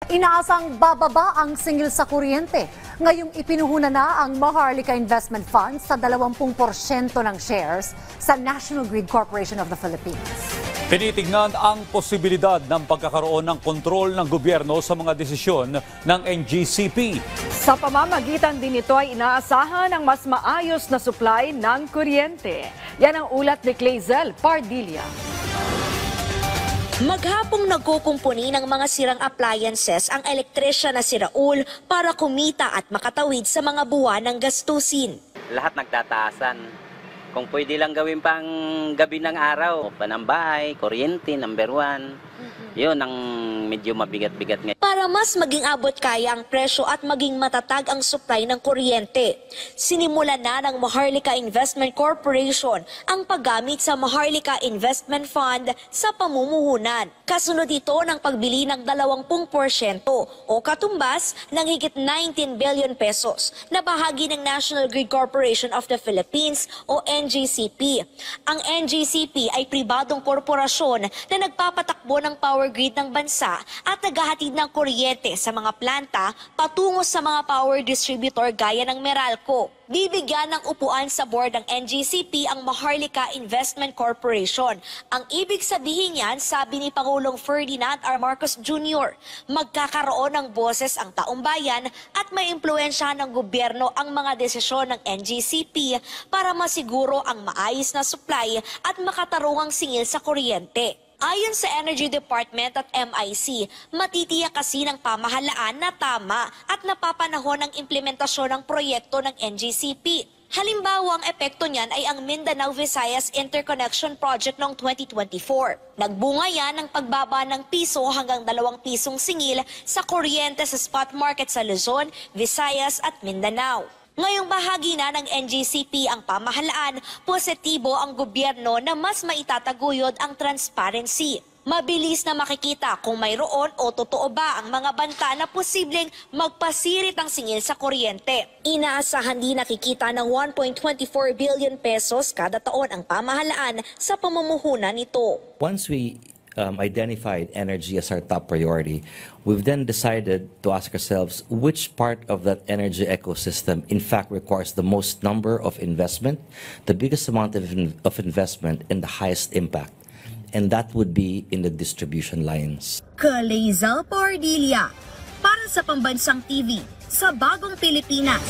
Inaasang bababa ang singil sa kuryente. Ngayong ipinuhunan na ang Maharlika Investment Fund sa 20% ng shares sa National Grid Corporation of the Philippines. Tinitingnan ang posibilidad ng pagkakaroon ng kontrol ng gobyerno sa mga desisyon ng NGCP. Sa pamamagitan din nito ay inaasahan ang mas maayos na supply ng kuryente. Yan ang ulat ni Clazel Pardilla. Maghapong nagkukumpuni ng mga sirang appliances ang elektrisya na si Raul para kumita at makatawid sa mga buwan ng gastusin. Lahat nagtataasan. Kung pwede lang gawin pang gabi ng araw, panambahay, kuryente, number 1. Yun ang medyo mabigat-bigat ngayon. Para mas maging abot kaya ang presyo at maging matatag ang supply ng kuryente, sinimulan na ng Maharlika Investment Corporation ang paggamit sa Maharlika Investment Fund sa pamumuhunan. Kasunod ito ng pagbili ng 20% o katumbas ng higit 19 billion pesos na bahagi ng National Grid Corporation of the Philippines o NGCP. Ang NGCP ay pribadong korporasyon na nagpapatakbo ng power grid ng bansa at naghahatid ng kuryente sa mga planta patungo sa mga power distributor gaya ng Meralco. Bibigyan ng upuan sa board ng NGCP ang Maharlika Investment Corporation. Ang ibig sabihin yan, sabi ni Pangulong Ferdinand R. Marcos Jr., magkakaroon ng boses ang taong bayan at may impluensya ng gobyerno ang mga desisyon ng NGCP para masiguro ang maayos na supply at makatarungang singil sa kuryente. Ayon sa Energy Department at MIC, matitiyak kasi ng pamahalaan na tama at napapanahon ang implementasyon ng proyekto ng NGCP. Halimbawa, ang epekto niyan ay ang Mindanao-Visayas Interconnection Project noong 2024. Nagbunga yan ng pagbaba ng piso hanggang 2 pisong singil sa kuryente sa spot market sa Luzon, Visayas at Mindanao. Ngayong bahagi na ng NGCP ang pamahalaan, positibo ang gobyerno na mas maitataguyod ang transparency. Mabilis na makikita kung mayroon o totoo ba ang mga banta na posibleng magpasirit ang singil sa kuryente. Inaasahan din nakikita ng 1.24 billion pesos kada taon ang pamahalaan sa pamumuhunan nito. Once we identified energy as our top priority, we've then decided to ask ourselves which part of that energy ecosystem in fact requires the most number of investment, the biggest amount of investment, and the highest impact. And that would be in the distribution lines. Clazel Pardilla para sa Pambansang TV sa Bagong Pilipinas.